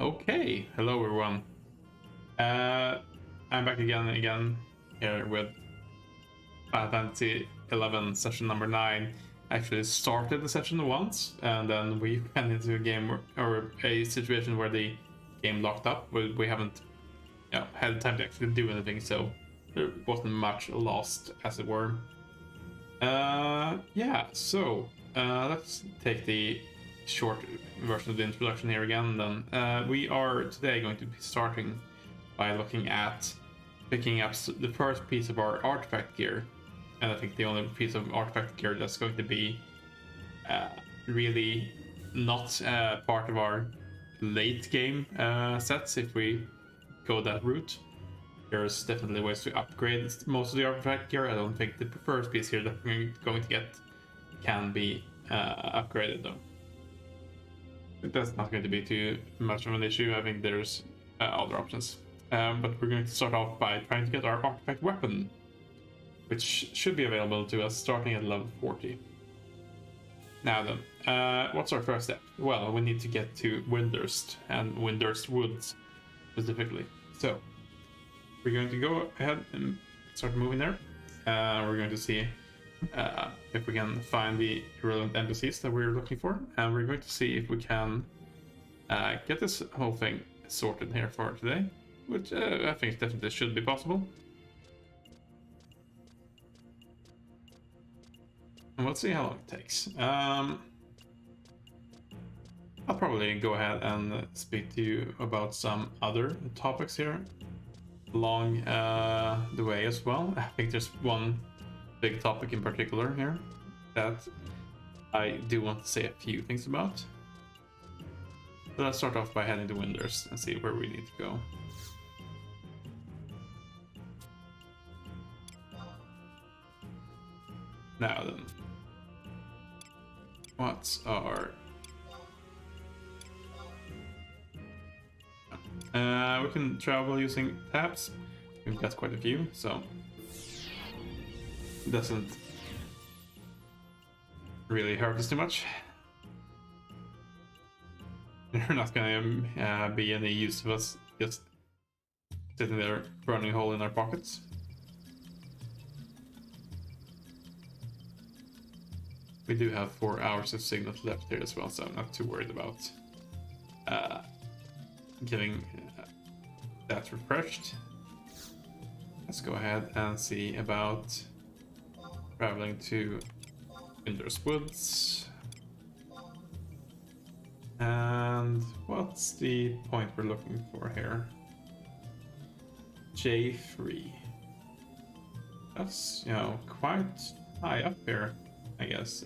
Okay, hello everyone. Uh, I'm back again here with Final Fantasy 11 session number 9. I actually started the session once, and then we went into a game or a situation where the game locked up. We haven't had time to actually do anything, so there wasn't much lost, as it were. Yeah, so let's take the short version of the introduction here again. Then we are today going to be starting by looking at picking up the first piece of our artifact gear, and I think the only piece of artifact gear that's going to be really not part of our late game sets if we go that route. There's definitely ways to upgrade most of the artifact gear. I don't think the first piece here that we're going to get can be upgraded though. That's not going to be too much of an issue. I think there's other options. But we're going to start off by trying to get our artifact weapon, which should be available to us starting at level 40. Now then, what's our first step? Well, we need to get to Windurst and Windurst Woods specifically. So we're going to go ahead and start moving there. We're going to see if we can find the relevant NPCs that we're looking for, and we're going to see if we can get this whole thing sorted here for today, which I think definitely should be possible. And we'll see how long it takes. I'll probably go ahead and speak to you about some other topics here along the way as well. I think there's one big topic in particular here that I do want to say a few things about. So let's start off by heading to Windurst and see where we need to go. Now then, what's our... we can travel using tabs. We've got quite a few, so it doesn't really hurt us too much. They're not gonna be any use of us just sitting there burning a hole in our pockets. We do have 4 hours of signal left here as well, so I'm not too worried about getting that refreshed. Let's go ahead and see about traveling to Windurst Woods. And what's the point we're looking for here? J3. That's, quite high up here, I guess.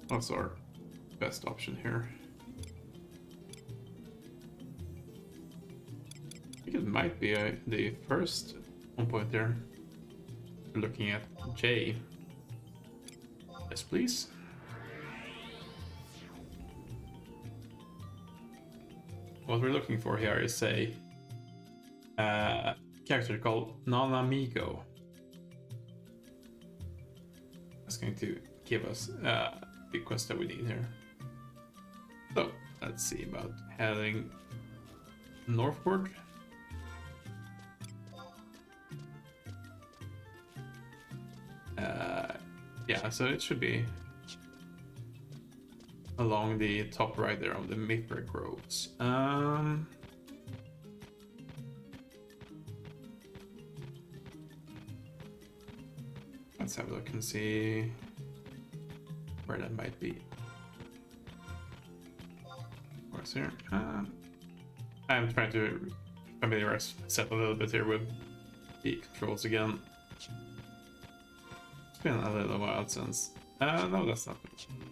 What's our best option here? I think it might be the first one point there. We're looking at J. Yes, please. What we're looking for here is a character called Non-Amigo. That's going to give us the quest that we need here. So let's see about heading northward. Yeah, so it should be along the top right there of the Mipper Groves. Let's have a look and see where that might be. What's here? I'm trying to familiarize myself a little bit here with the controls again. It's been a little while since... no, that's not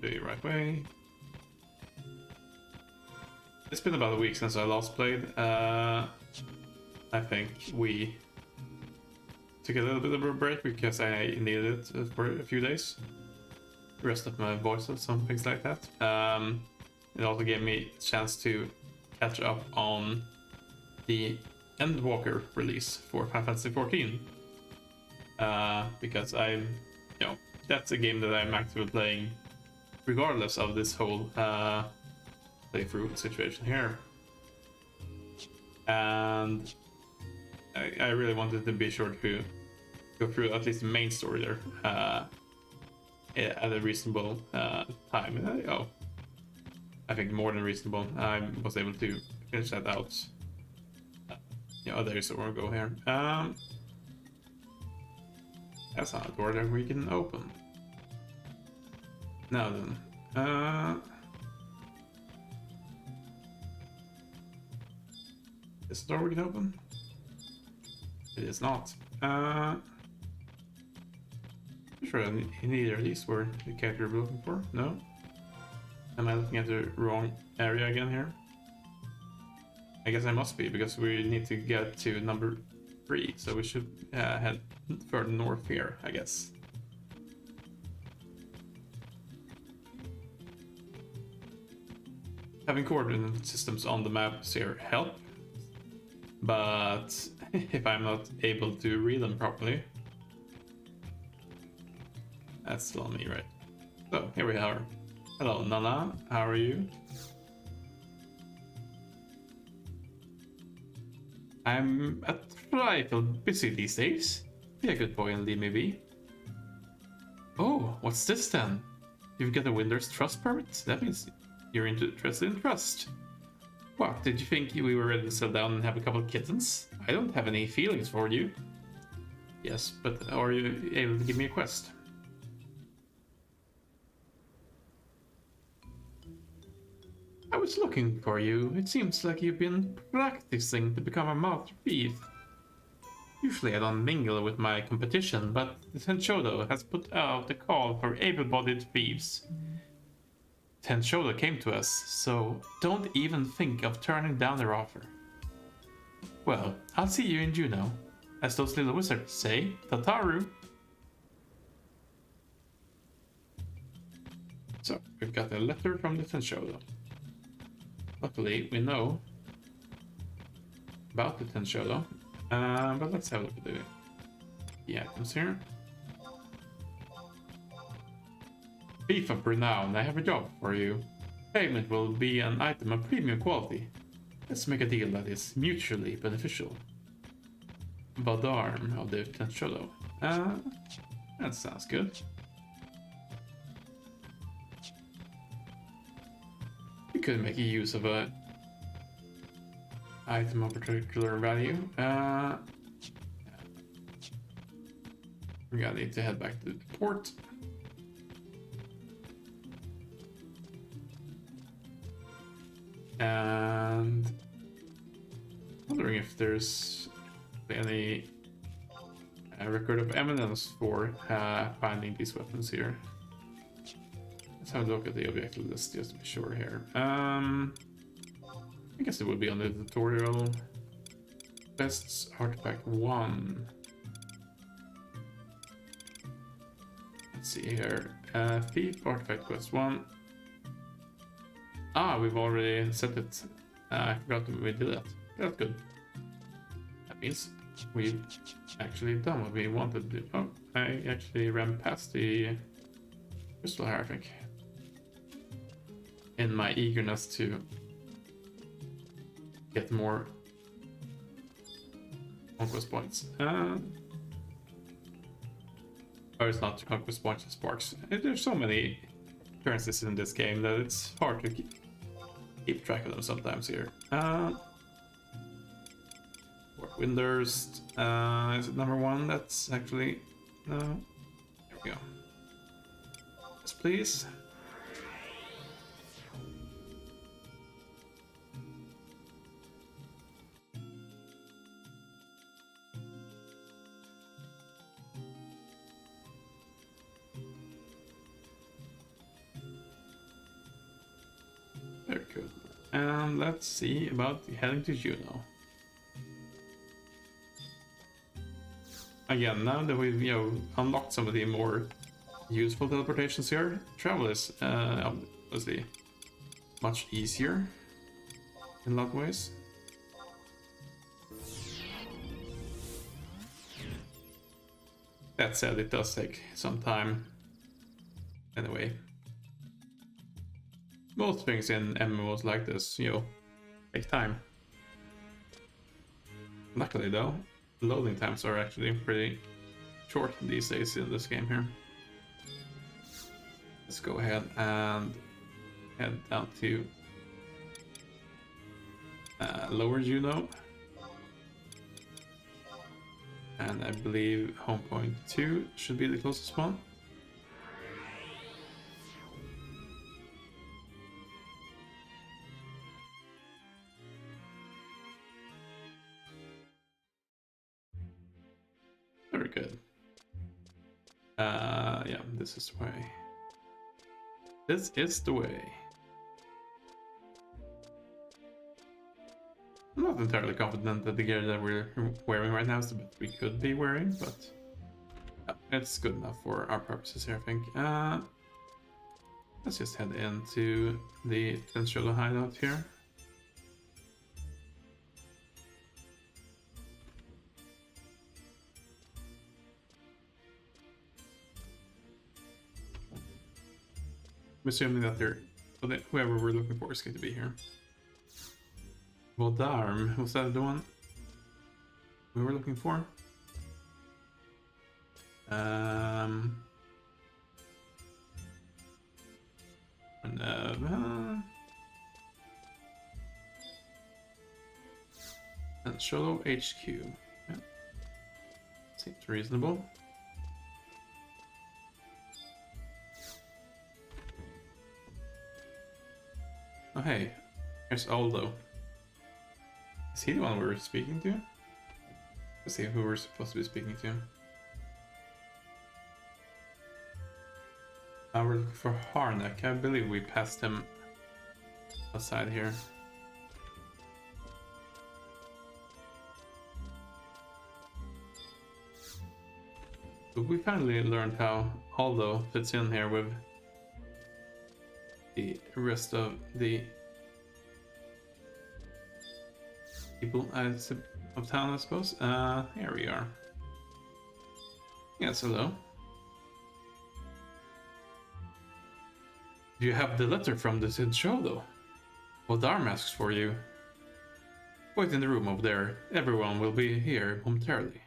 the right way. It's been about a week since I last played. I think we took a little bit of a break because I needed it for a few days. Rest of my voice and some things like that. It also gave me a chance to catch up on the Endwalker release for Final Fantasy 14. Because that's a game that I'm actively playing regardless of this whole playthrough situation here. And I really wanted to be sure to go through at least the main story there at a reasonable time. Oh, I think more than reasonable. I was able to finish that out. Yeah, there's where we go here. That's not a door that we can open. Now then, is the door we can open? It is not. Sure, neither of these were the character we're looking for. No. Am I looking at the wrong area again here? I guess I must be, because we need to get to number 3, so we should head further north here, I guess. Having coordinate systems on the maps here help, but if I'm not able to read them properly, that's still on me, right? So here we are. Hello, Nana. How are you? I'm a trifle busy these days. Be a good boy and leave me be. Oh, what's this then? You've got a Windows Trust permit? That means you're interested in trust. What, did you think we were ready to settle down and have a couple of kittens? I don't have any feelings for you. Yes, but are you able to give me a quest? I was looking for you. It seems like you've been practicing to become a master thief. Usually I don't mingle with my competition, but the Tenshodo has put out a call for able-bodied thieves. Tenshodo came to us, so don't even think of turning down their offer. Well, I'll see you in Juneau. As those little wizards say, Tataru. So, we've got a letter from the Tenshodo. Luckily, we know about the Tenshodo, but let's have a look at the items here. Thief of Renown, I have a job for you. Payment will be an item of premium quality. Let's make a deal that is mutually beneficial. Badarm of the Tenshodo. That sounds good. We could make use of a item of particular value. We're gonna need to head back to the port. And wondering if there's any record of evidence for finding these weapons here. Let's have a look at the objective list just to be sure here. I guess it would be on the tutorial. Best artifact 1. Let's see here. Thief artifact quest 1. Ah, we've already set it. I forgot we did that. That's good. That means we've actually done what we wanted to do. Oh, I actually ran past the crystal here, I think. In my eagerness to get more conquest points. Or it's not conquest points, it's sparks. There's so many currencies in this game that it's hard to keep track of them sometimes here. Windurst, is it number 1? That's actually, no. Here we go. Yes, please. Very good. And let's see about heading to Juneau. Again, now that we've unlocked some of the more useful teleportations here, travel is obviously much easier in a lot of ways. That said, it does take some time anyway. Most things in MMOs like this, you know, take time. Luckily though, loading times are actually pretty short these days in this game here. Let's go ahead and head down to Lower Juno. And I believe home point 2 should be the closest one. Very good. Yeah, this is the way. This is the way. I'm not entirely confident that the gear that we're wearing right now is the best we could be wearing, but it's good enough for our purposes here, I think. Let's just head into the Eventual hideout here. I'm assuming that whoever we're looking for is going to be here. Vodarm, was that the one we were looking for? And Solo HQ. Yeah. Seems reasonable. Oh hey, here's Aldo. Is he the one we were speaking to? Let's see who we're supposed to be speaking to. We're looking for Harnack. I believe we passed him outside here. But we finally learned how Aldo fits in here with the rest of the people of town, I suppose. Here we are. Yes, hello. Do you have the letter from the Sinchodo? Vodarm asks for you. Wait in the room over there. Everyone will be here momentarily.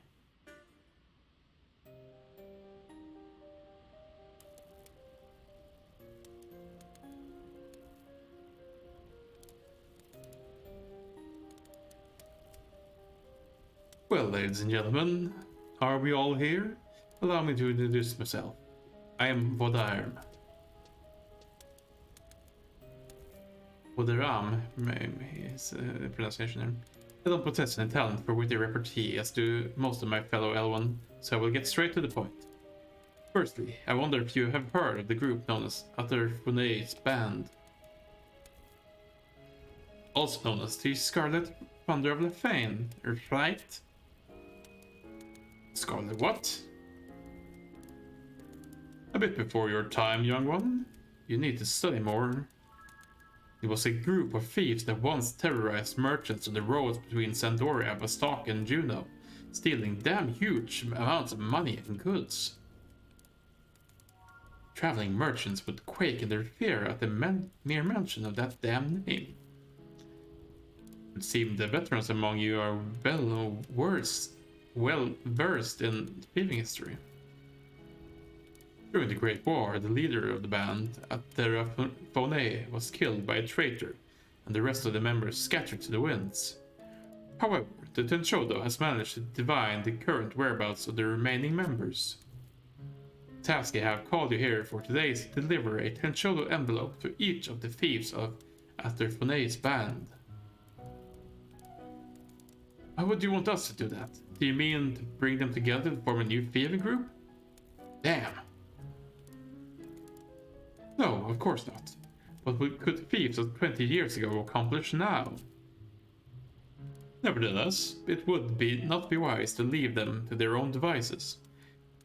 Well, ladies and gentlemen, are we all here? Allow me to introduce myself. I am Vodarm. Vodaram, his pronunciation here. I don't possess any talent for witty repartee, as do most of my fellow L1, so I will get straight to the point. Firstly, I wonder if you have heard of the group known as Atherfunei's Band, also known as the Scarlet Thunder of Lefane, right? Scarlet what? A bit before your time, young one. You need to study more. It was a group of thieves that once terrorized merchants on the roads between Sandoria, Vostok, and Juno, stealing damn huge amounts of money and goods. Traveling merchants would quake in their fear at the mere mention of that damn name. It seems the veterans among you are well versed in thieving history. During the Great War, the leader of the band, Atherfunei, was killed by a traitor, and the rest of the members scattered to the winds. However, the Tenchodo has managed to divine the current whereabouts of the remaining members. The task I have called you here for today is to deliver a Tenchodo envelope to each of the thieves of Atherfunei's band. Why would you want us to do that? Do you mean to bring them together to form a new thieving group? Damn. No, of course not. But what could thieves of 20 years ago accomplish now? Nevertheless, it would not be wise to leave them to their own devices.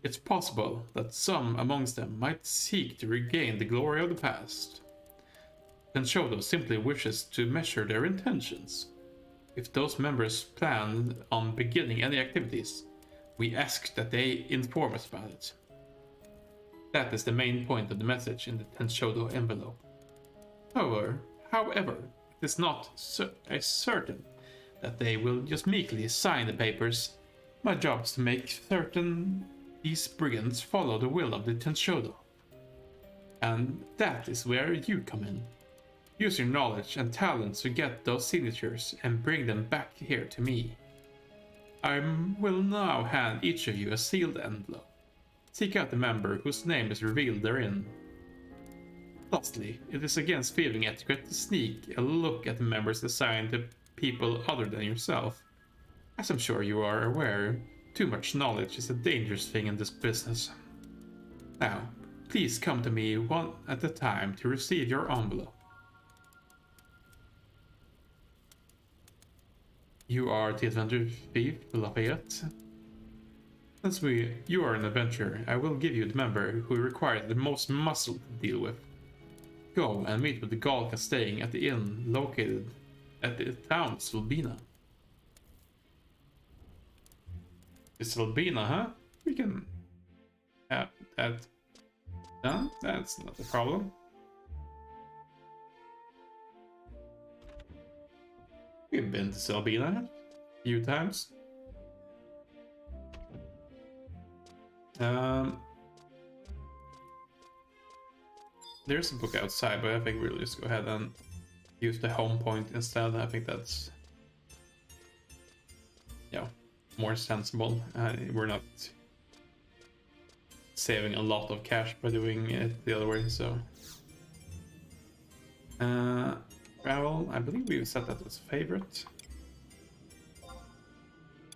It's possible that some amongst them might seek to regain the glory of the past. Tenchodo simply wishes to measure their intentions. If those members plan on beginning any activities, we ask that they inform us about it. That is the main point of the message in the Tenchodo envelope. However, it is not certain that they will just meekly sign the papers. My job is to make certain these brigands follow the will of the Tenshodo. And that is where you come in. Use your knowledge and talents to get those signatures and bring them back here to me. I will now hand each of you a sealed envelope. Seek out the member whose name is revealed therein. Lastly, it is against feeling etiquette to sneak a look at the members assigned to people other than yourself. As I'm sure you are aware, too much knowledge is a dangerous thing in this business. Now, please come to me one at a time to receive your envelope. You are the adventure thief, Lafayette. Since you are an adventurer, I will give you the member who requires the most muscle to deal with. Go and meet with the Galka staying at the inn located at the town of Slovina. It's Slovina, huh? We can have that done. That's not a problem. We've been to Selbina a few times. There's a book outside, but I think we'll just go ahead and use the home point instead. I think that's, yeah, more sensible. We're not saving a lot of cash by doing it the other way, so. Travel, I believe we've set that as favorite.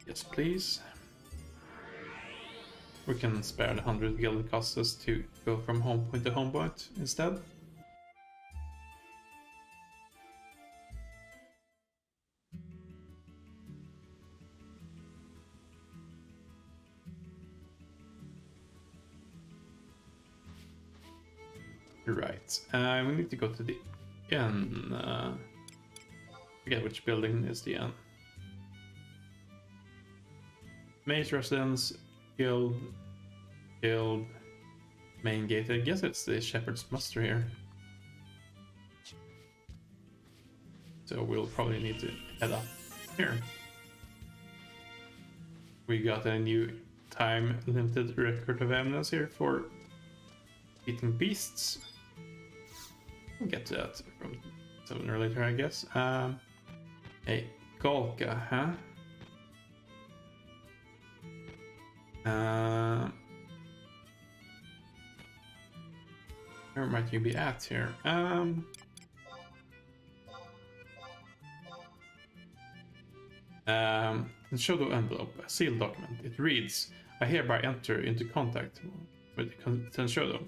Yes, please. We can spare the 100 gil it costs us to go from home point to home point instead. Right. We need to go to the inn. Forget which building is the inn. Maze residence, guild, main gate. I guess it's the Shepherd's Muster here. So we'll probably need to head up here. We got a new time limited record of evidence here for eating beasts. We'll get to that from sooner or later, I guess. Hey, Galka, huh? Where might you be at here? Show the envelope, a sealed document. It reads, I hereby enter into contact with Tenshodo.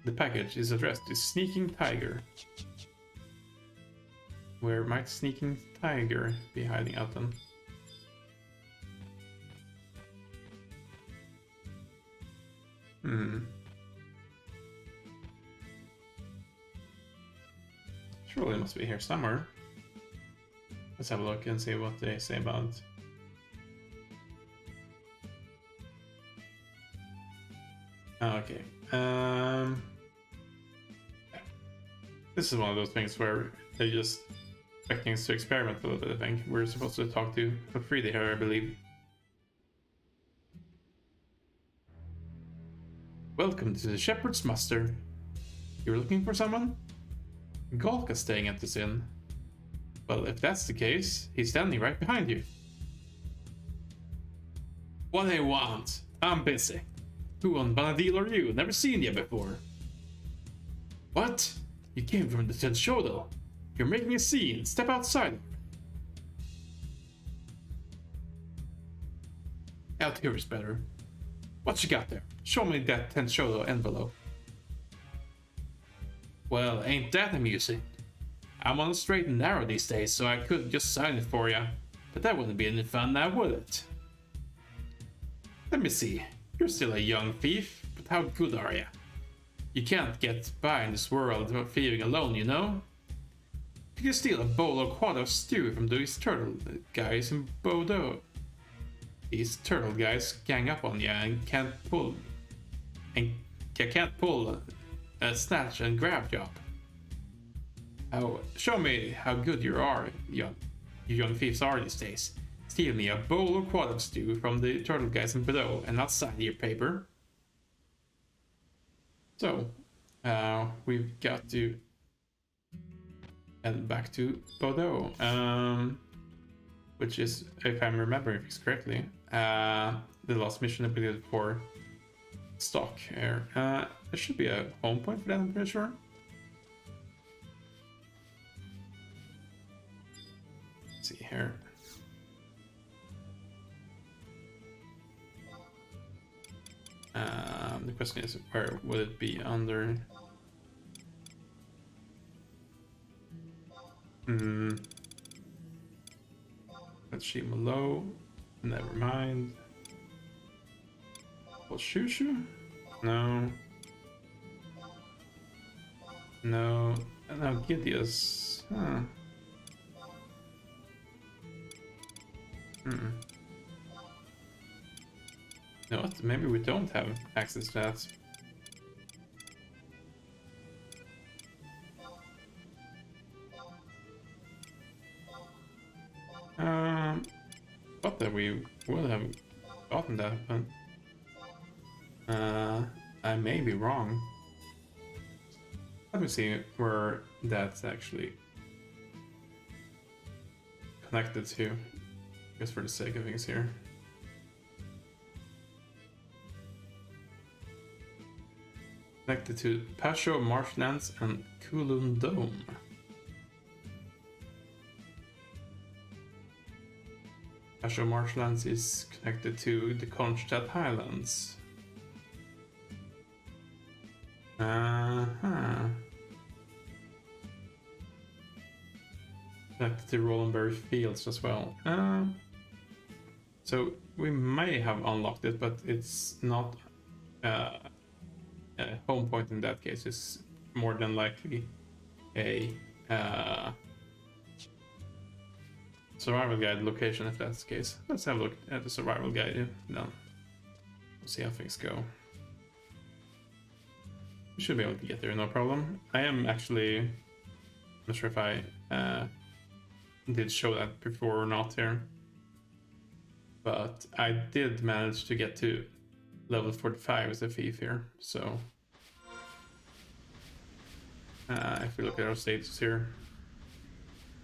The package is addressed to Sneaking Tiger. Where might Sneaking Tiger be hiding out then? Surely it must be here somewhere. Let's have a look and see what they say about it. Okay. This is one of those things where they just expecting us to experiment a little bit, I think. We're supposed to talk to Frida here, I believe. Welcome to the Shepherd's Muster. You're looking for someone? Galka's staying at this inn. Well, if that's the case, he's standing right behind you. What do you want? I'm busy. Who on Banadil are you? Never seen you before. What? You came from the Tenshodo. You're making a scene. Step outside. Out here is better. What you got there? Show me that Tenshodo envelope. Well, ain't that amusing? I'm on a straight and narrow these days, so I could just sign it for you. But that wouldn't be any fun now, would it? Let me see. You're still a young thief, but how good are you? You can't get by in this world without feeling alone, you know? You can steal a bowl of quado stew from these turtle guys in Bordeaux. These turtle guys gang up on you and can't pull a snatch and grab job. Oh, show me how good you young thieves are these days. Steal me a bowl of quad stew from the turtle guys in below and not sign your paper. So, we've got to head back to Bordeaux, which is, if I'm remembering things correctly, the last mission ability for stock here. There should be a home point for that, I'm pretty sure. Let's see here. The question is, where would it be under? Let's see, low. Never mind. Well, Shushu? No. No. No, Gideus. Huh. You know what? Maybe we don't have access to that. Thought that we would have gotten that, but I may be wrong. Let me see where that's actually connected to, just for the sake of things here. Connected to Pasho Marshlands and Kulun Dome. Pasho Marshlands is connected to the Kronstadt Highlands. Connected to Rollenberry Fields as well. So we may have unlocked it, but it's not a home point in that case. It's more than likely a survival guide location if that's the case. Let's have a look at the survival guide then. We'll see how things go. We should be able to get there, no problem. I am actually not sure if I did show that before or not here, but I did manage to get to level 45 as a thief here. So if we look at our status here,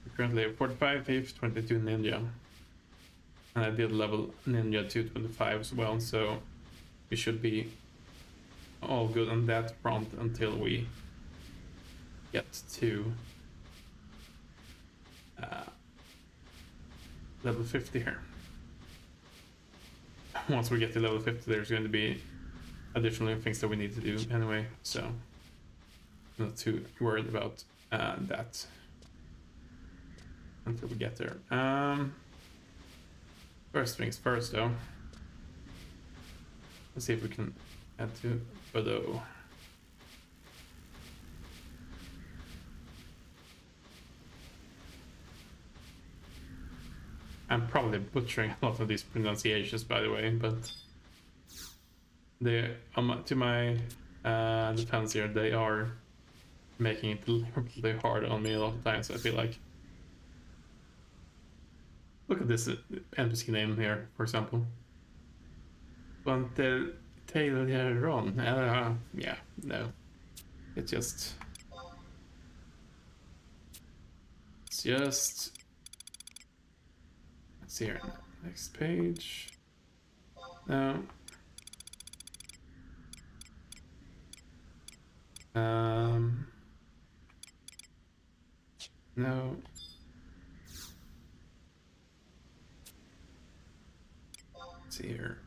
we're currently at 45 thief, 22 ninja, and I did level ninja to 25 as well, so we should be all good on that front until we get to level 50 here. Once we get to level 50, there's going to be additional things that we need to do anyway, so I'm not too worried about that until we get there. First things first though, let's see if we can add to Bordeaux. I'm probably butchering a lot of these pronunciations, by the way, but they, to my defense here, they are making it really hard on me a lot of times, I feel like. Look at this NPC name here, for example. Untitled. Yeah, no. It's just... Let's see here, next page. No. No. Let's see here.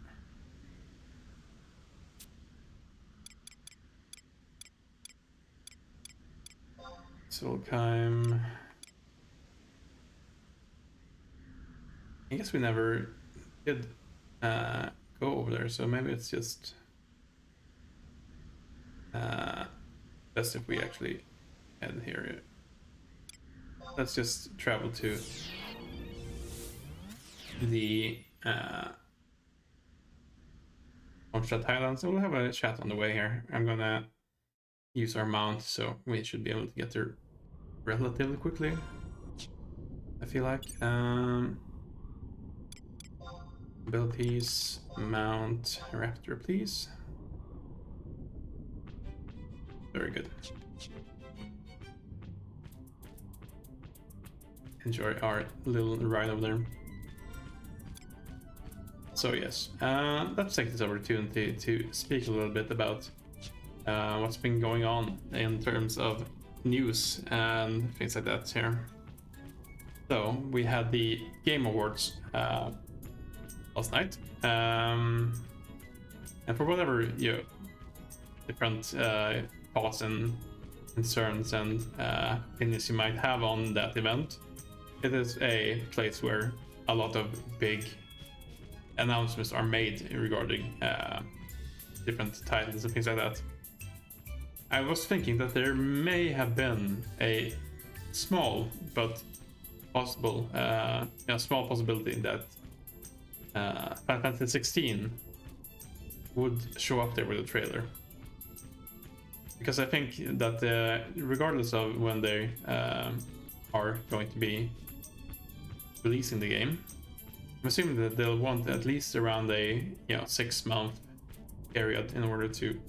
Solkheim. I guess we never did go over there, so maybe it's just best if we actually head here. Let's just travel to the Kronstadt Highlands, so we'll have a chat on the way here. I'm gonna use our mount, so we should be able to get there relatively quickly, I feel like. Abilities, mount, raptor, please. Very good. Enjoy our little ride over there. So yes, let's take this opportunity to speak a little bit about what's been going on in terms of news and things like that here. So we had the Game Awards last night, and for whatever different thoughts and concerns and opinions you might have on that event, it is a place where a lot of big announcements are made regarding different titles and things like that. I was thinking that there may have been a small but possible, small possibility that Final Fantasy 16 would show up there with a trailer, because I think that regardless of when they are going to be releasing the game, I'm assuming that they'll want at least around a 6-month period in order to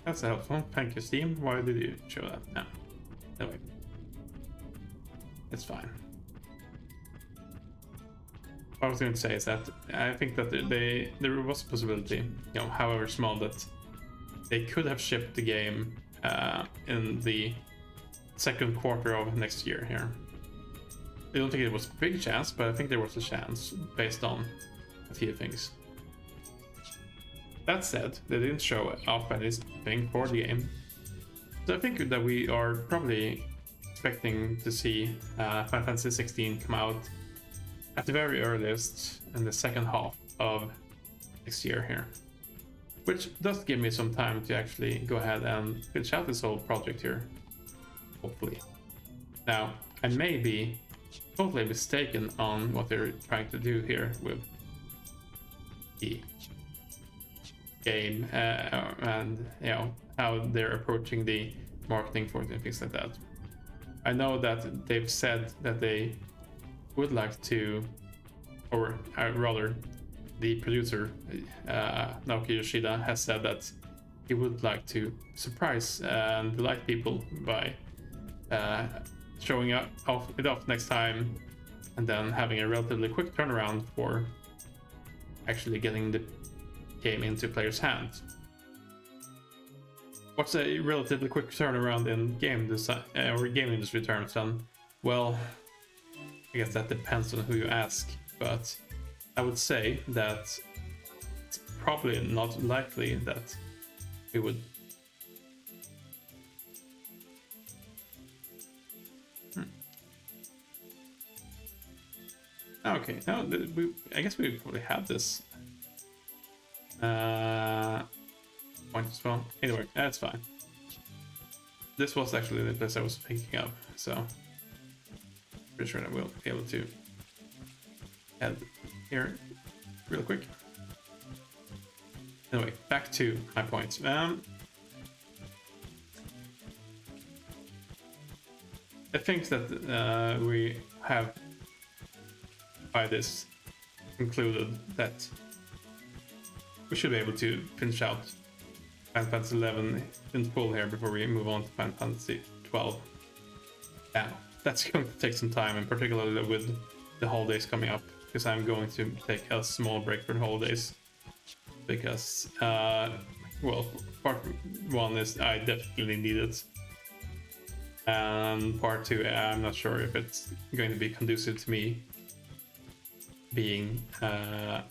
that's helpful. Thank you, Steam. Why did you show that? No. Anyway. It's fine. What I was going to say is that I think that there was a possibility, however small, that they could have shipped the game in the second quarter of next year here. I don't think it was a big chance, but I think there was a chance based on a few things. That said, they didn't show off anything for the game, so I think that we are probably expecting to see Final Fantasy 16 come out at the very earliest in the second half of next year here, which does give me some time to actually go ahead and finish out this whole project here, hopefully. Now, I may be totally mistaken on what they're trying to do here with the game and how they're approaching the marketing for it and things like that. I know that they've said that they would like to, or rather the producer Naoki Yoshida has said that he would like to surprise and delight people by showing it off next time, and then having a relatively quick turnaround for actually getting the game into players' hands. What's a relatively quick turnaround in game design or game industry terms then? Well, I guess that depends on who you ask, but I would say that it's probably not likely that we would. Okay, no, I guess we probably had this point as well. Anyway, that's fine. This was actually the place I was thinking of, so pretty sure that we'll be able to head here real quick. Anyway, back to my point. I think that we have by this concluded that we should be able to finish out Final Fantasy 11 in full here before we move on to Final Fantasy 12. Yeah, that's going to take some time, and particularly with the holidays coming up, because I'm going to take a small break for the holidays. Because, well, part one is I definitely need it. And part two, I'm not sure if it's going to be conducive to me being a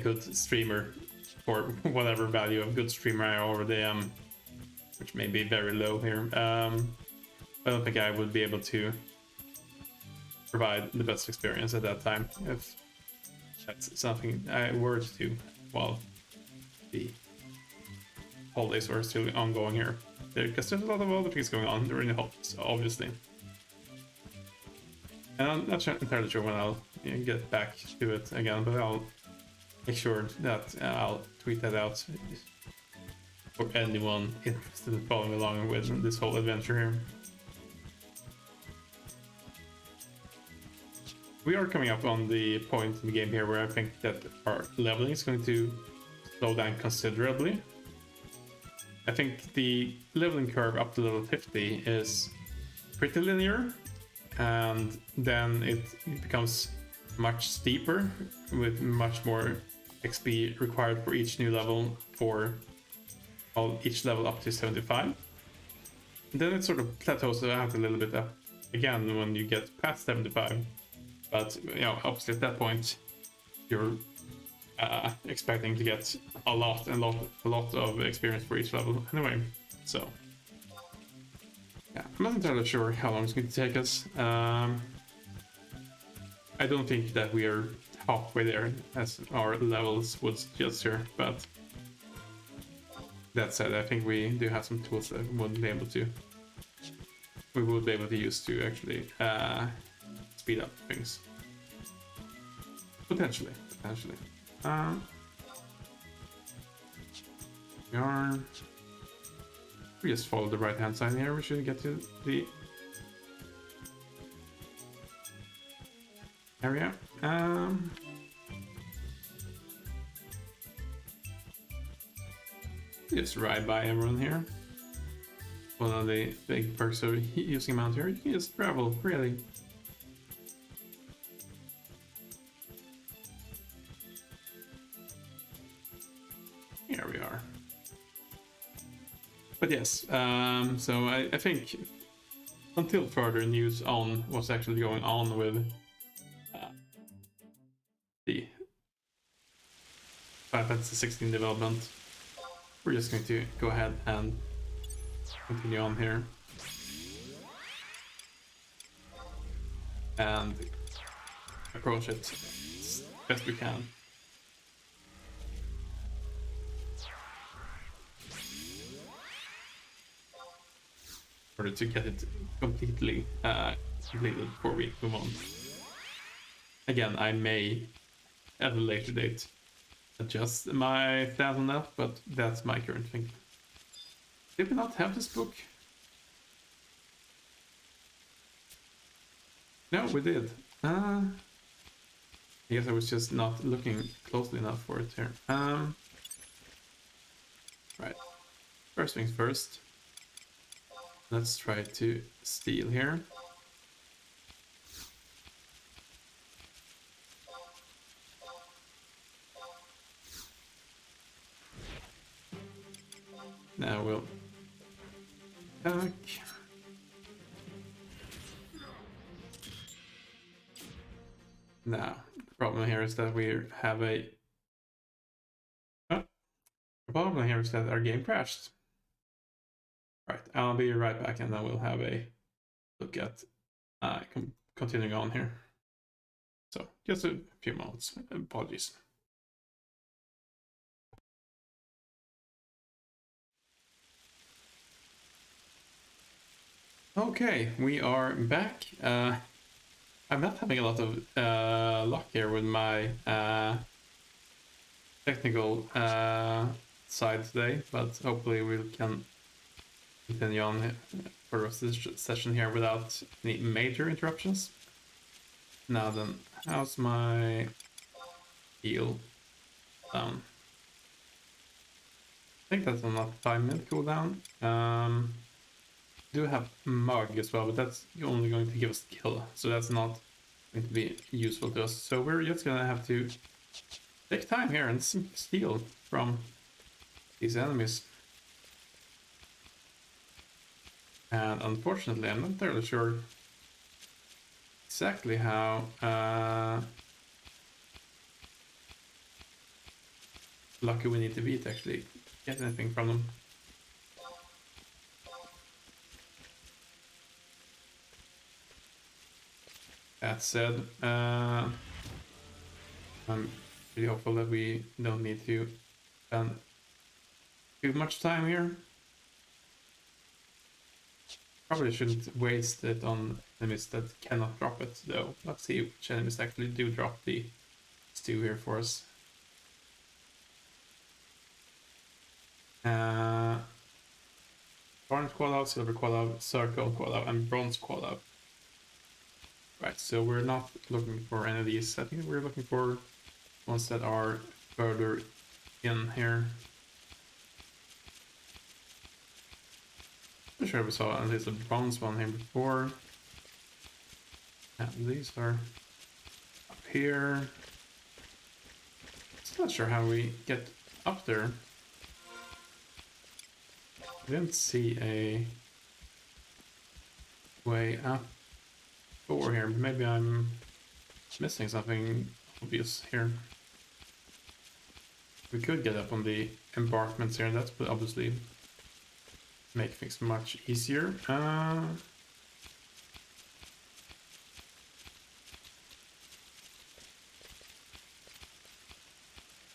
good streamer, or whatever value of good streamer I already am, which may be very low here. I don't think I would be able to provide the best experience at that time if that's something I were to do while the holidays are still ongoing here. Because there's a lot of other things going on during the holidays, obviously. And I'm not entirely sure when I'll get back to it again, but I'll make sure that I'll tweet that out for anyone interested in following along with this whole adventure here. We are coming up on the point in the game here where I think that our leveling is going to slow down considerably. I think the leveling curve up to level 50 is pretty linear, and then it becomes much steeper with much more XP required for each new level for each level up to 75. And then it sort of plateaus out a little bit up again when you get past 75. But you know, obviously at that point you're expecting to get a lot of experience for each level anyway. So yeah, I'm not entirely sure how long it's going to take us. I don't think that we are halfway there as our levels would suggest here, but that said, I think we do have some tools that we would be able to use to actually speed up things. Potentially. We just follow the right hand side here. We should get to the area. Just ride by everyone here. One of the big perks of using a mount here, you can just travel really. Here we are. But yes, so I think until further news on what's actually going on with the Final Fantasy 16 development, we're just going to go ahead and continue on here and approach it as best we can. In order to get it completely completed before we move on. Again, I may at a later date adjust my stats on that, but that's my current thinking. Did we not have this book? No, we did. I guess I was just not looking closely enough for it here. Right. First things first. Let's try to steal here. Now we'll attack. Now, the problem here is that we have a... the problem here is that our game crashed. Right, I'll be right back and then we'll have a look at continuing on here. So, just a few moments. Apologies. Okay, we are back. I'm not having a lot of luck here with my technical side today, but hopefully we can continue on for the rest of this session here without any major interruptions. Now then, how's my heal down? I think that's on a 5-minute cooldown. Do have mug as well, but that's only going to give us kill, so that's not going to be useful to us. So we're just gonna have to take time here and steal from these enemies. And unfortunately, I'm not entirely sure exactly how lucky we need to be to actually get anything from them. That said, I'm pretty hopeful that we don't need to spend too much time here. Probably shouldn't waste it on enemies that cannot drop it, though. Let's see which enemies actually do drop the stew here for us. Orange callout, silver callout, circle callout, and bronze callout. Right, so we're not looking for any of these. I think we're looking for ones that are further in here. I'm sure we saw at least a bronze one here before. And these are up here. Still not sure how we get up there. I didn't see a way up over here. Maybe I'm missing something obvious here. We could get up on the embankments here, and that would obviously make things much easier.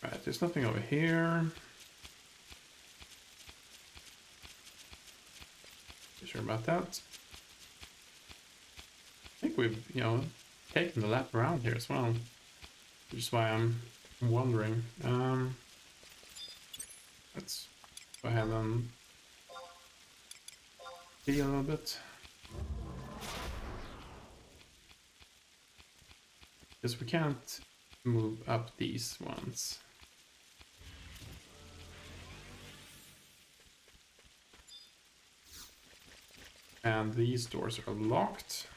Right, there's nothing over here. Not sure about that. I think we've, taken the lap around here as well, which is why I'm wondering. Let's go ahead and see a little bit. Because we can't move up these ones. And these doors are locked.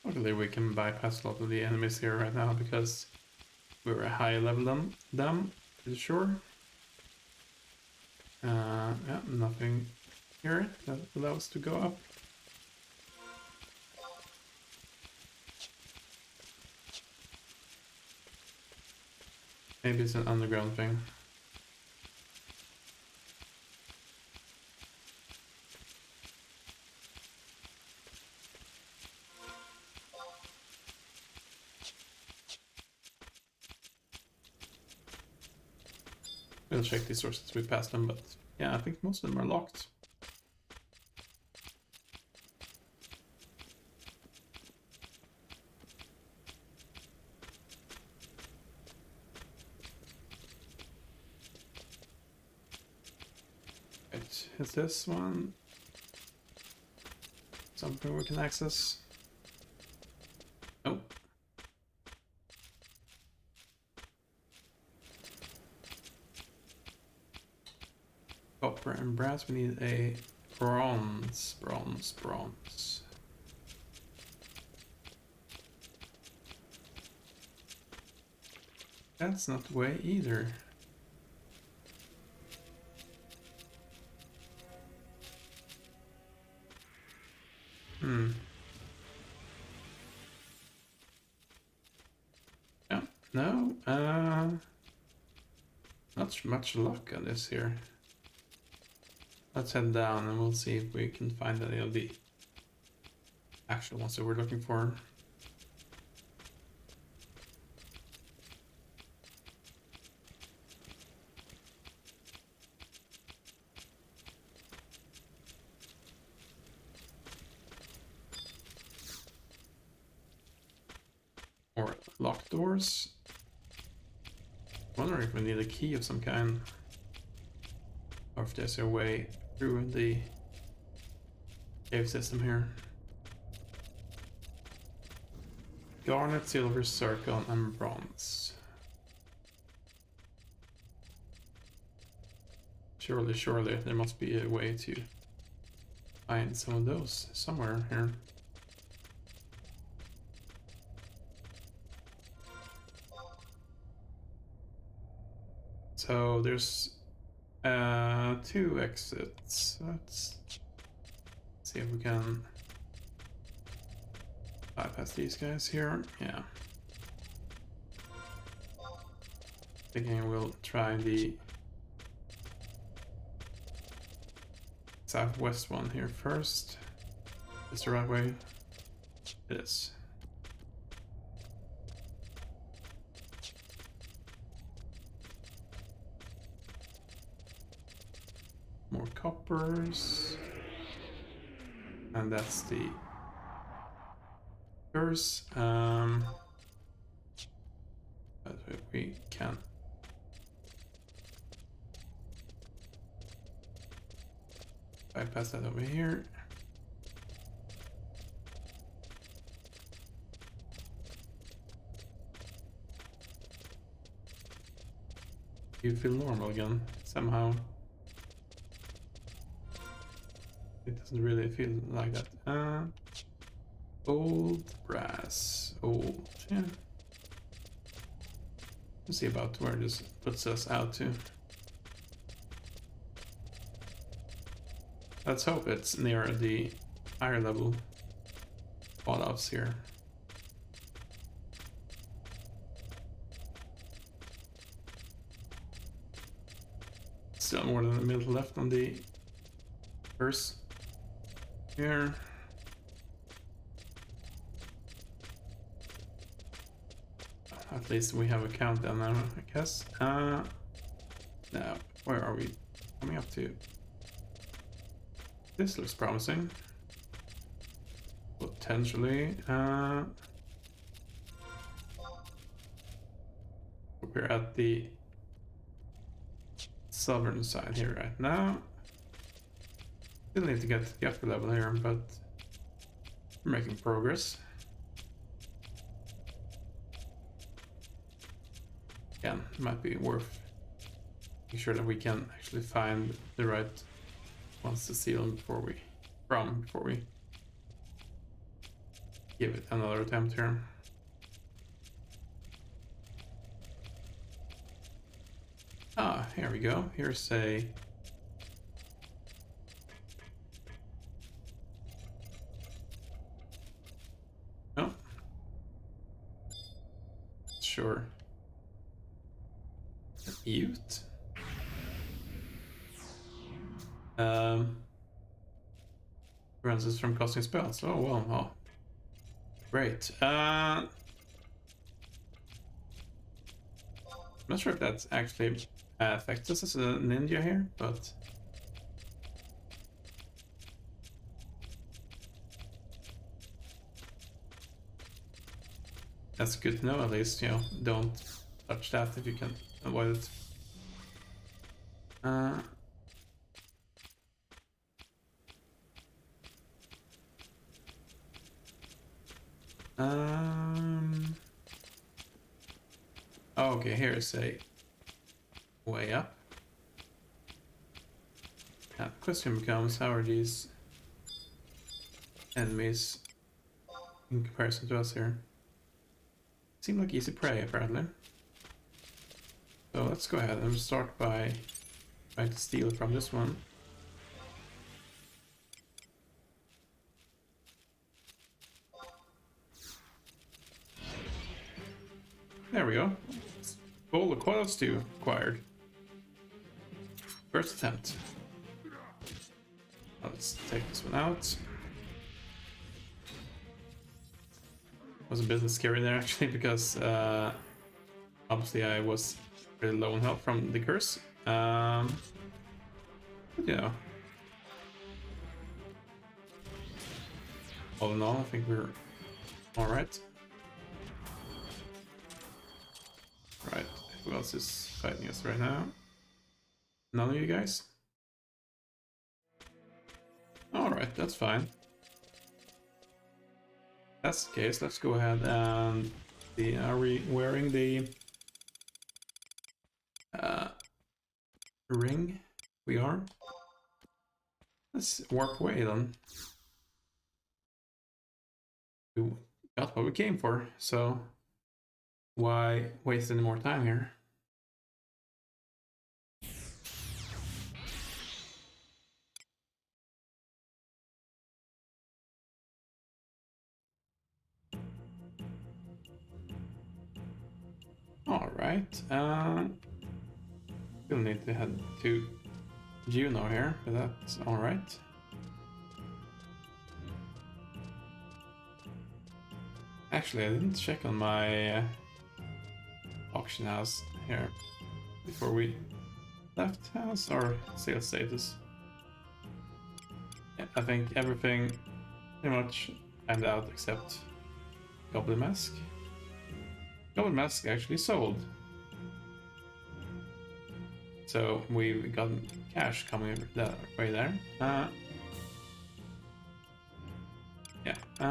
Luckily we can bypass a lot of the enemies here right now because we're a higher level than them, pretty sure. Yeah, nothing here that allows us to go up. Maybe it's an underground thing. We'll check these sources we passed them, but yeah, I think most of them are locked. Right, is this one something we can access? Nope. Copper and brass, we need a bronze. That's not the way either. Yeah, no, not much luck on this here. Let's head down and we'll see if we can find any of the actual ones that we're looking for. Or locked doors. Wondering if we need a key of some kind. Or if there's a way through the cave system here. Garnet, silver, circle, and bronze. Surely, there must be a way to find some of those somewhere here. So there's 2 exits. Let's see if we can bypass these guys here. Yeah. Thinking we'll try the southwest one here first. Is the right way? It is. More coppers. And that's the curse. But we can bypass that over here. You feel normal again somehow. It doesn't really feel like that. Old brass. Old. Yeah. Let's see about where this puts us out to. Let's hope it's near the higher level fallouts here. Still more than a minute left on the first here. At least we have a countdown now, I guess. Now, where are we coming up to? This looks promising. Potentially. We're at the southern side here right now. Still need to get the upper level here, but we're making progress. Again, might be worth making sure that we can actually find the right ones to seal them before we give it another attempt here. Ah, here we go. Here's a oh, sure. Ute. Prevents us from casting spells. Oh well, oh. Great. I'm not sure if that's actually affects us as a ninja here, but that's good to know. At least, you know, don't touch that if you can avoid it. Okay, here's a way up. Now, the question becomes, how are these enemies in comparison to us here? Seem like easy prey, apparently. So let's go ahead and start by trying to steal from this one. There we go. Bowl of coil stew acquired. First attempt. Let's take this one out. Was a bit scary there actually, because obviously I was pretty low on health from the curse. But yeah. All in all, I think we're alright. Right, who else is fighting us right now? None of you guys? Alright, that's fine. If that's the case, let's go ahead and see, are we wearing the ring? We are. Let's warp away then. We got what we came for, so why waste any more time here? Alright, still need to head to Juno here, but that's alright. Actually, I didn't check on my auction house here before we left house, or sales status. Yeah, I think everything pretty much timed out except Goblin Mask. Goblin Mask actually sold. So we've got cash coming that way there. We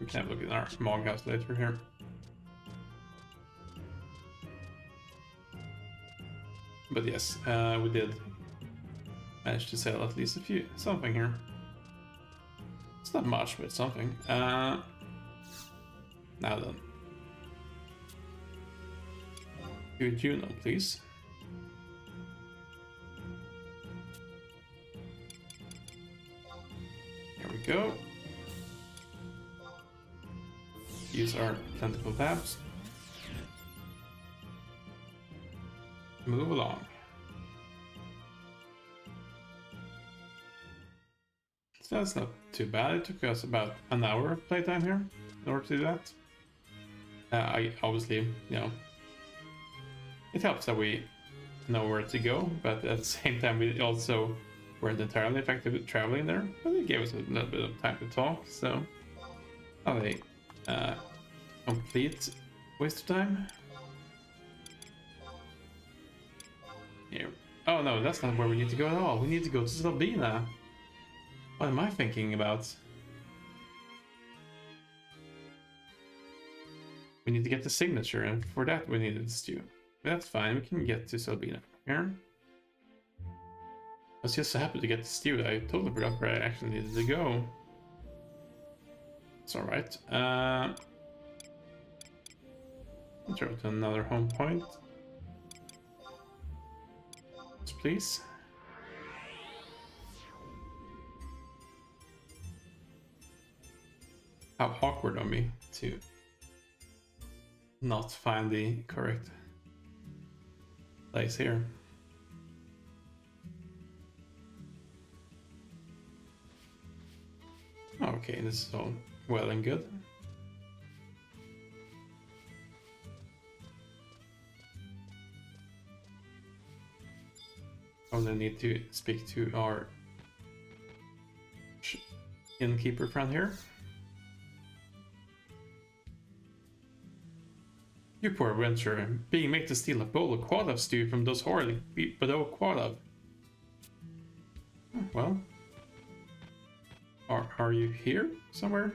can have a look at our small house later here. But yes, we did manage to sell at least something here. It's not much, but something. Now then. Do Juno, please. Here we go. Use our plentiful tabs. Move along. So that's not too bad. It took us about an hour of playtime here in order to do that. I obviously, you know, it helps that we know where to go, but at the same time we also weren't entirely effective at traveling there. But it gave us a little bit of time to talk, so not a complete waste of time. Here. Oh no, that's not where we need to go at all. We need to go to Sabina. What am I thinking about? We need to get the signature, and for that we needed the stew. But that's fine, we can get to Sabina here. I was just so happy to get the stew. I totally forgot where I actually needed to go. It's alright. Let's throw to another home point. Please. How awkward of me to not find the correct place here. Okay, this is all well and good. Only need to speak to our innkeeper friend here. You poor adventurer, being made to steal a bowl of Quadav stew from those horrid below Quadav. Well, are you here somewhere?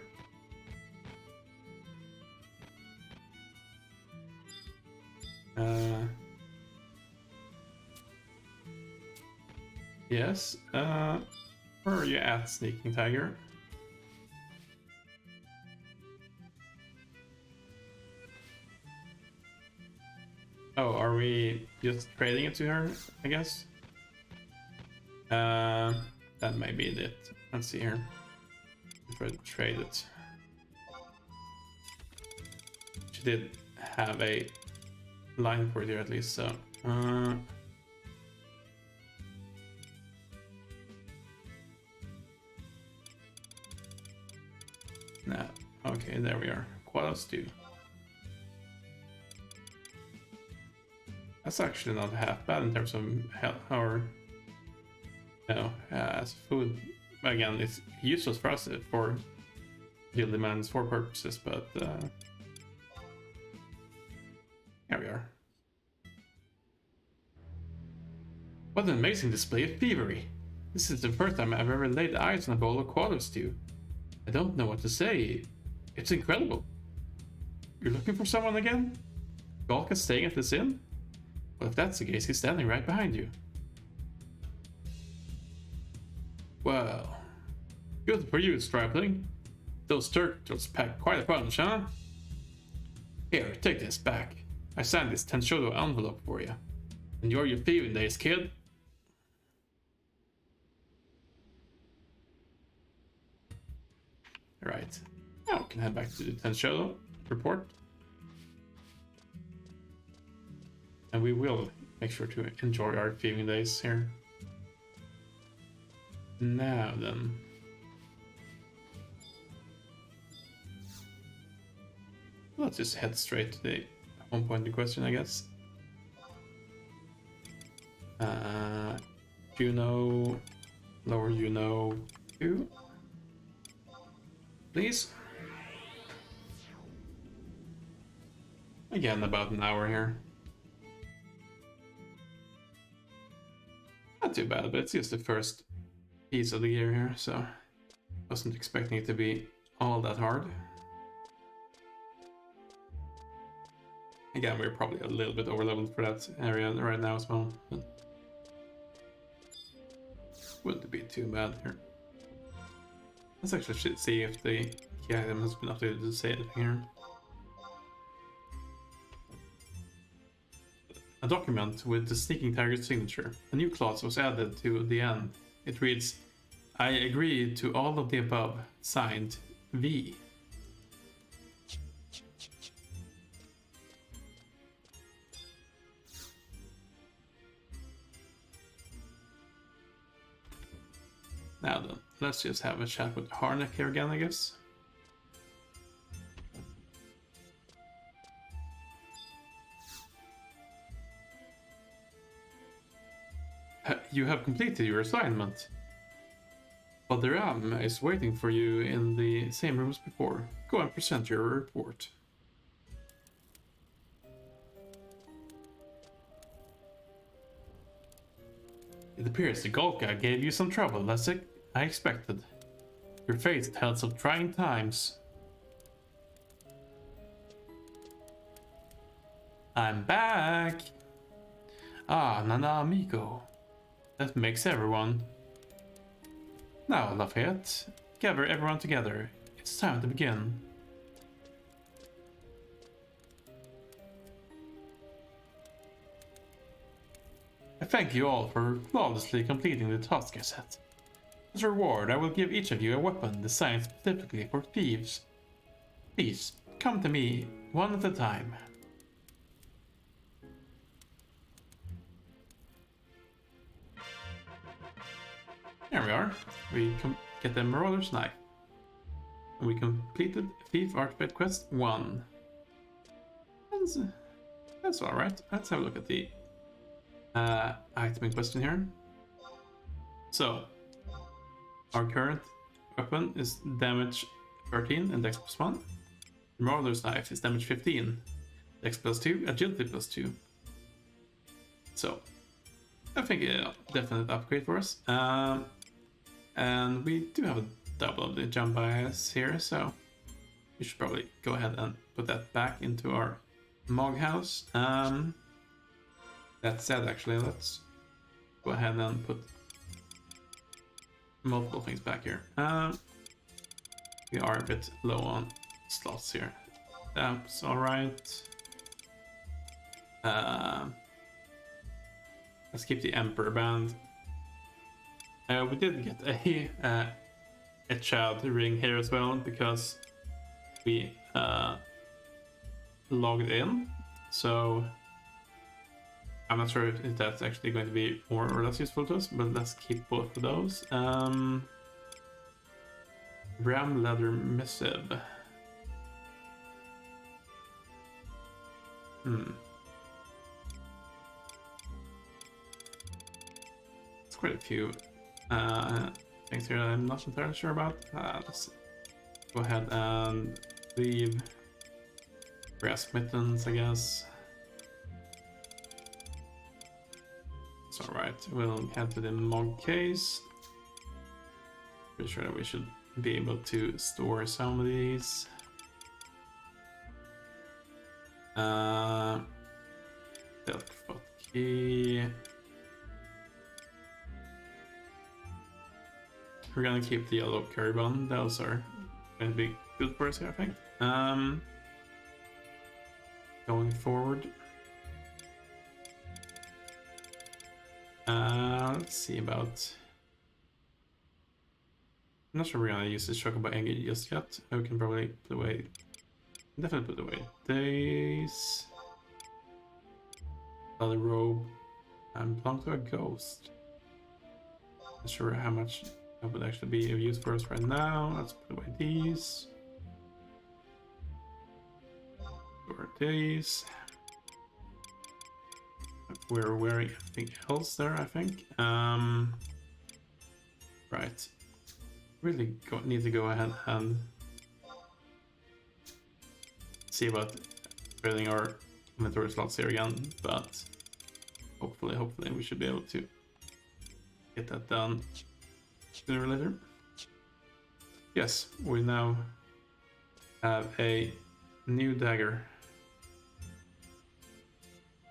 Yes, where are you at, Sneaking Tiger? Oh, are we just trading it to her, I guess? That may be it. Let's see here. Try to trade it. She did have a line for it here at least, so... Nah, okay, there we are. Quadav stew. That's actually not half bad in terms of health or, you know, as food. Again, it's useless for us for deal demands for purposes, but here we are. What an amazing display of thievery! This is the first time I've ever laid eyes on a bowl of Quadav stew. I don't know what to say. It's incredible. You're looking for someone again? Galk is staying at this inn? Well, if that's the case, he's standing right behind you. Well, good for you, Stripling. Those turtles packed quite a punch, huh? Here, take this back. I signed this Tenshodo envelope for you. Enjoy your thieving days, kid. Right. Now we can head back to the Tenshodo report. And we will make sure to enjoy our thieving days here. Now then. Let's just head straight to the home point in question, I guess. Juno, lower Juno 2. Please. Again, about an hour here. Not too bad, but it's just the first piece of the year here, so Wasn't expecting it to be all that hard. Again, we're probably a little bit overleveled for that area right now as well. But wouldn't be too bad here. Let's actually see if the key item has been updated to say anything here. A document with the sneaking tiger's signature. A new clause was added to the end. It reads, I agree to all of the above. Signed, V. Now then, let's just have a chat with Harnack here again, I guess. You have completed your assignment. Father Am is waiting for you in the same room as before. Go and present your report. It appears the Golka gave you some trouble, as I expected. Your face tells of trying times. I'm back! Ah, Nana amigo. That makes everyone. Now, Lafayette, gather everyone together. It's time to begin. I thank you all for flawlessly completing the task I set. As a reward, I will give each of you a weapon designed specifically for thieves. Please, come to me one at a time. There we are. We get the Marauder's Knife. And we completed Thief Artifact Quest 1. That's alright. Let's have a look at the item in question here. So, our current weapon is damage 13 and dex +1. Marauder's Knife is damage 15, dex +2, agility +2. So, I think a definite upgrade for us. And we do have a double of the jump bias here, so we should probably go ahead and put that back into our Mog House. That said, actually, let's go ahead and put multiple things back here. We are a bit low on slots here. That's alright. Let's keep the Emperor Band. We did get a child ring here as well because we logged in. So I'm not sure if that's actually going to be more or less useful to us, but let's keep both of those. Brown leather missive. It's quite a few things here that I'm not entirely sure about. Let's go ahead and leave brass mittens, I guess. It's alright. We'll head to the Mog case. Pretty sure that we should be able to store some of these. Silk foot key. We're gonna keep the yellow curry bun. Those are going to be good for us here, I think. Going forward. Let's see about... I'm not sure we're gonna use this Chocobo Engage just yet. We can probably put away... Definitely put away these. Other robe. And belong to a ghost. Not sure how much that would actually be of use for us right now. Let's put away these. Or these. We're wearing everything else there, I think. Right. Really need to go ahead and see about filling our inventory slots here again, but hopefully we should be able to get that done sooner or later. Yes, we now have a new dagger.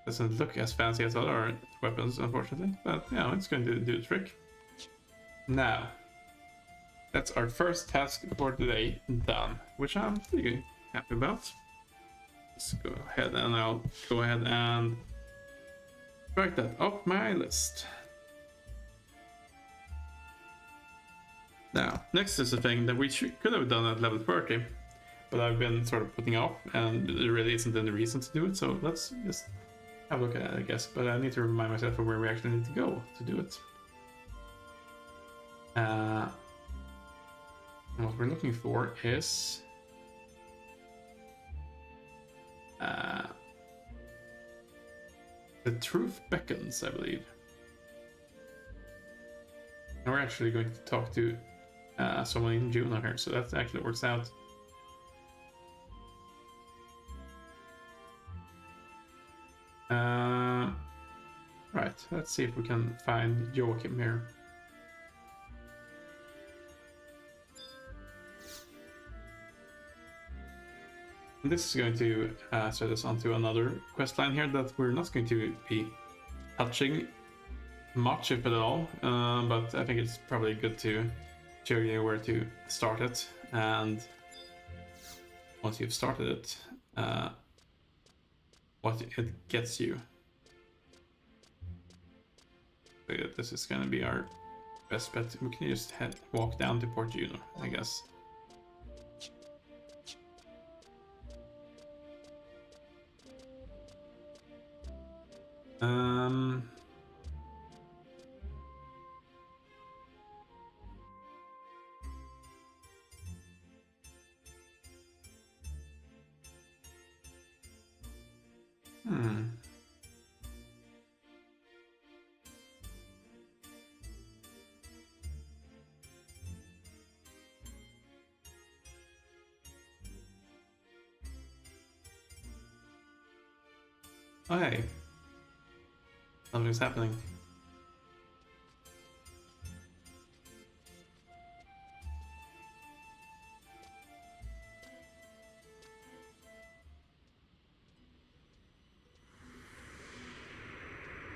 Doesn't look as fancy as other weapons, unfortunately, but yeah, it's going to do the trick. Now, that's our first task for today done, which I'm pretty happy about. Let's go ahead and I'll go ahead and write that off my list. Now, next is the thing that we could have done at level 30, but I've been sort of putting off, and there really isn't any reason to do it, so let's just have a look at it, I guess. But I need to remind myself of where we actually need to go to do it. What we're looking for is the truth beckons, I believe. And we're actually going to talk to someone in Juno here, so that actually works out. Right, let's see if we can find Joachim here. And this is going to set us onto another quest line here that we're not going to be touching much, if at all, but I think it's probably good to show you where to start it, and once you've started it, what it gets you. So yeah, this is going to be our best bet. We can just walk down to Port Juno, I guess. Oh, hey. Something's happening.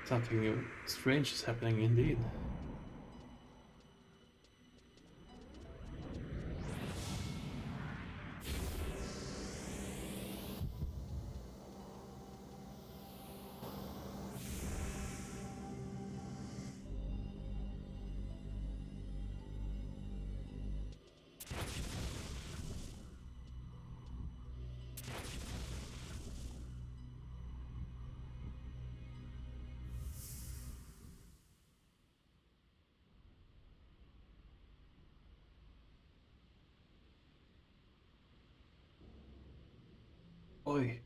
Something strange is happening indeed. Oi.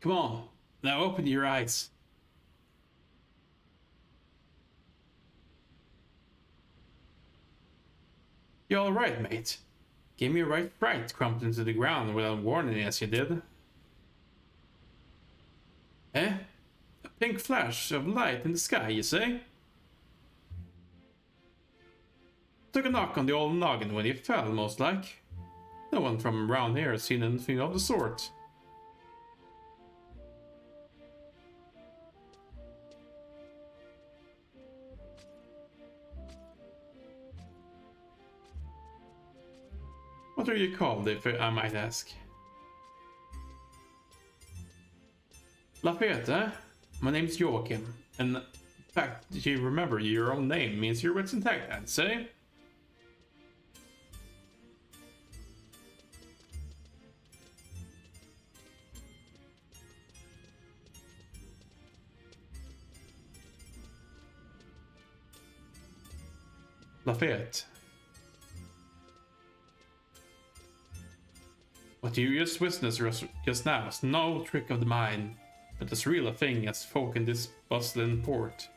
Come on, now open your eyes. You all right, mate? Gave me a right fright, crumped into the ground without warning as you did. Eh? A pink flash of light in the sky, you say? Took a knock on the old noggin when he fell, most like. No one from around here has seen anything of the sort. What are you called, if I might ask? Lafayette, eh? My name's Joachim, and in fact, you remember your own name means your wits intact, I'd say. Lafayette. What you just witnessed just now is no trick of the mind, but as real a thing as folk in this bustling port.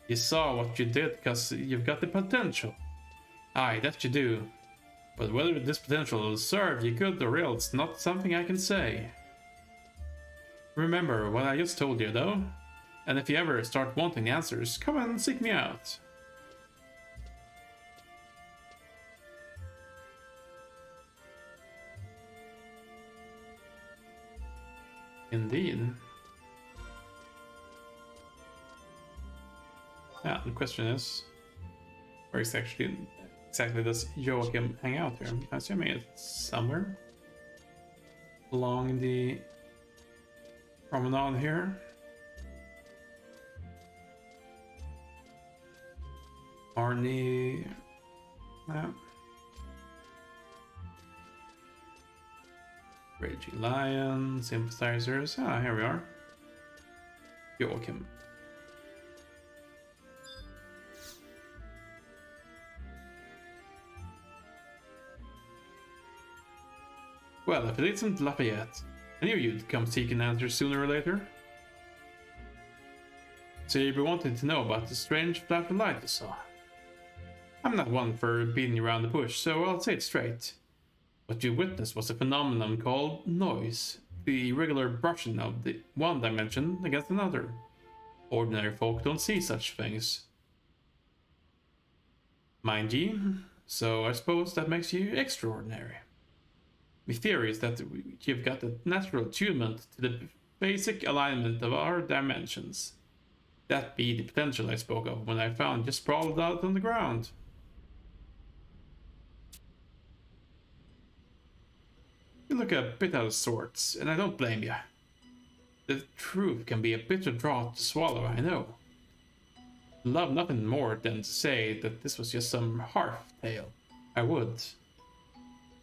You saw what you did because you've got the potential. Aye, that you do. But whether this potential will serve you good or ill, it's not something I can say. Remember what I just told you, though? and if you ever start wanting answers, come and seek me out. Indeed. Yeah, the question is, where exactly does Joachim hang out here? I'm assuming it's somewhere along the promenade here. Arnie. Yeah. Raging Lion, Sympathizers. Ah, here we are. Joachim. Well, if it isn't Lafayette, I knew you'd come seeking answers sooner or later. So you've been wanting to know about the strange flash of light you saw. I'm not one for beating around the bush, so I'll say it straight. What you witnessed was a phenomenon called noise, the regular brushing of the one dimension against another. Ordinary folk don't see such things. Mind ye, so I suppose that makes you extraordinary. My theory is that you've got a natural attunement to the basic alignment of our dimensions. That be the potential I spoke of when I found you sprawled out on the ground. You look a bit out of sorts, and I don't blame you. The truth can be a bitter draught to swallow, I know. I'd love nothing more than to say that this was just some hearth tale. I would.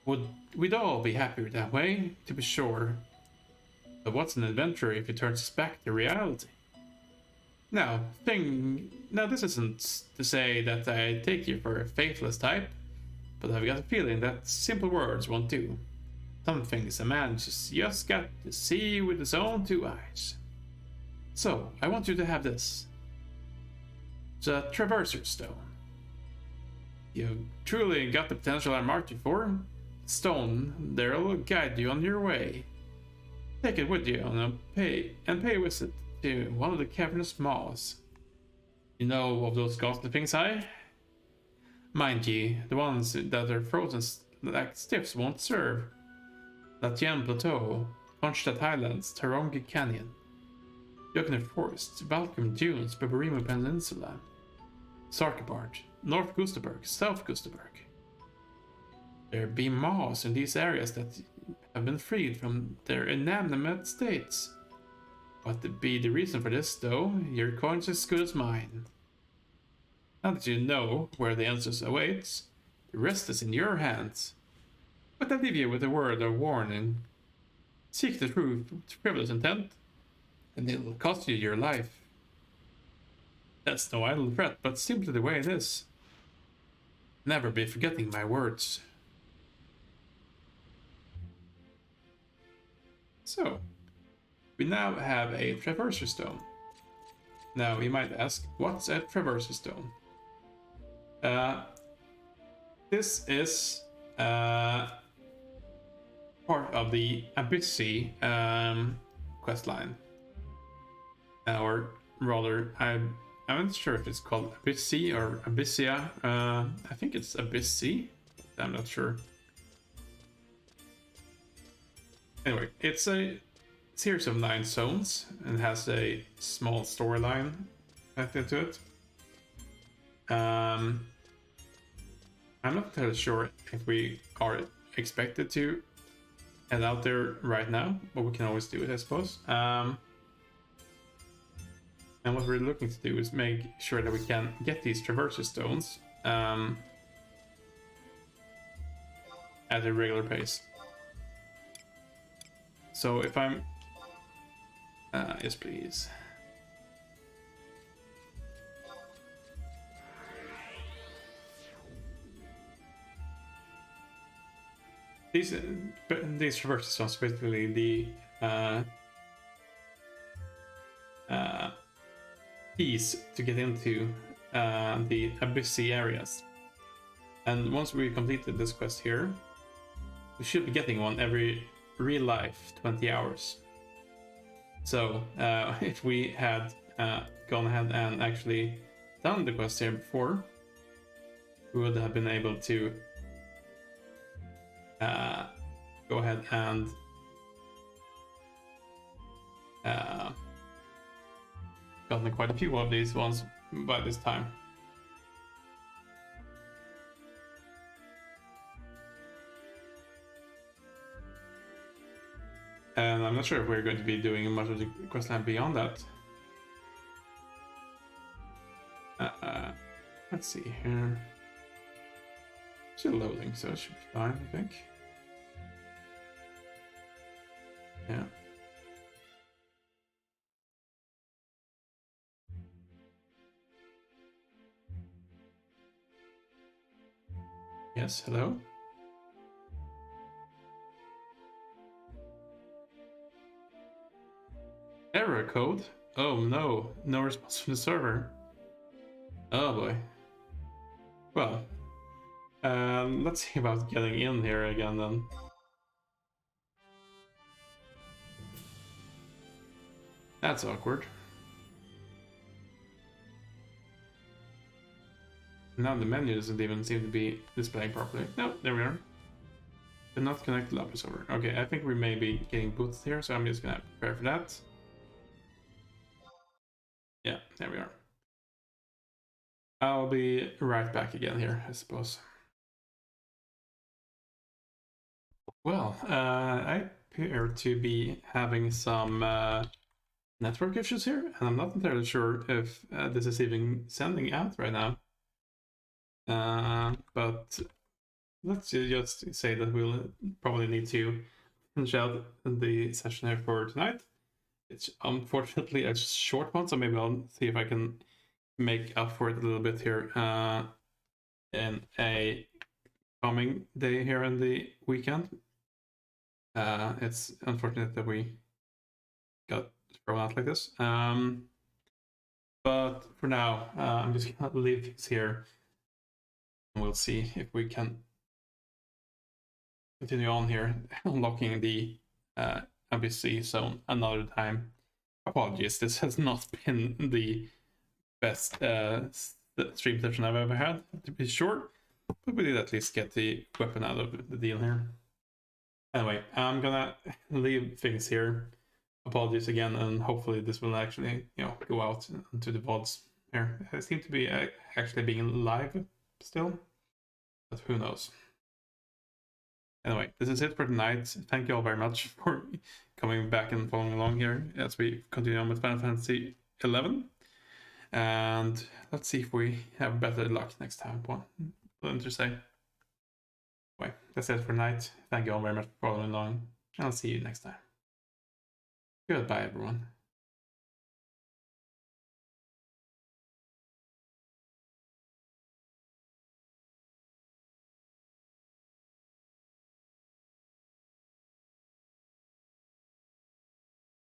We'd all be happier that way, to be sure. But what's an adventure if it turns us back to reality? Now, this isn't to say that I take you for a faithless type, but I've got a feeling that simple words won't do. Some things a man just got to see with his own two eyes. So, I want you to have this. The Traversal Stone. You truly got the potential I marked you for. Stone, there will guide you on your way. Take it with you and pay a visit to one of the cavernous maws. You know of those ghostly things, Mind ye, the ones that are frozen like stiffs won't serve. Latien Plateau, Ponchtat Highlands, Tarongi Canyon, Jökner Forest, Valkum Dunes, Beberimo Peninsula, Sarkabart, North Gustaberg, South Gustaberg. There be maws in these areas that have been freed from their inanimate states. What to be the reason for this, though, your coin's as good as mine. Now that you know where the answers awaits, the rest is in your hands. But I leave you with a word of warning. Seek the truth with frivolous intent, and it will cost you your life. That's no idle threat, but simply the way it is. Never be forgetting my words. So, we now have a Traversal Stone. Now, you might ask, what's a Traversal Stone? This is part of the Abyssy questline. Or rather, I'm not sure if it's called Abyssy or Abyssia. I think it's Abyssy. I'm not sure. Anyway, it's a series of 9 zones and has a small storyline connected to it. I'm not entirely sure if we are expected to head out there right now, but we can always do it, I suppose. And what we're looking to do is make sure that we can get these Traversal Stones at a regular pace. So if I'm... yes, please. These Traversal Stones are basically the keys to get into the Abyssy areas. And once we completed this quest here, we should be getting one every real life 20 hours. So if we had gone ahead and actually done the quest here before, we would have been able to go ahead and gotten quite a few of these ones by this time. And I'm not sure if we're going to be doing much of the questline beyond that. Let's see here. Still loading, so it should be fine, I think. Yeah. Yes, hello? Error code? Oh no, no response from the server. Oh boy. Well, let's see about getting in here again then. That's awkward. Now the menu doesn't even seem to be displaying properly. No, there we are. Did not connect the lobby server. Okay, I think we may be getting booted here, so I'm just gonna prepare for that. Yeah, there we are. I'll be right back again here, I suppose. Well, I appear to be having some network issues here, and I'm not entirely sure if this is even sending out right now. But let's just say that we'll probably need to finish out the session here for tonight. It's unfortunately a short one, so maybe I'll see if I can make up for it a little bit here in a coming day here in the weekend. It's unfortunate that we got thrown out like this. But for now, I'm just gonna leave things here. And we'll see if we can continue on here, unlocking the NPC zone another time. Apologies, this has not been the best stream session I've ever had, to be sure. But we did at least get the weapon out of the deal here. Anyway, I'm gonna leave things here. Apologies again, and hopefully this will actually, go out into the VODs here. It seems to be actually being live still, but who knows. Anyway, this is it for tonight. Thank you all very much for coming back and following along here as we continue on with Final Fantasy XI. And let's see if we have better luck next time. What to say? Anyway, that's it for tonight. Thank you all very much for following along, and I'll see you next time. Goodbye, everyone.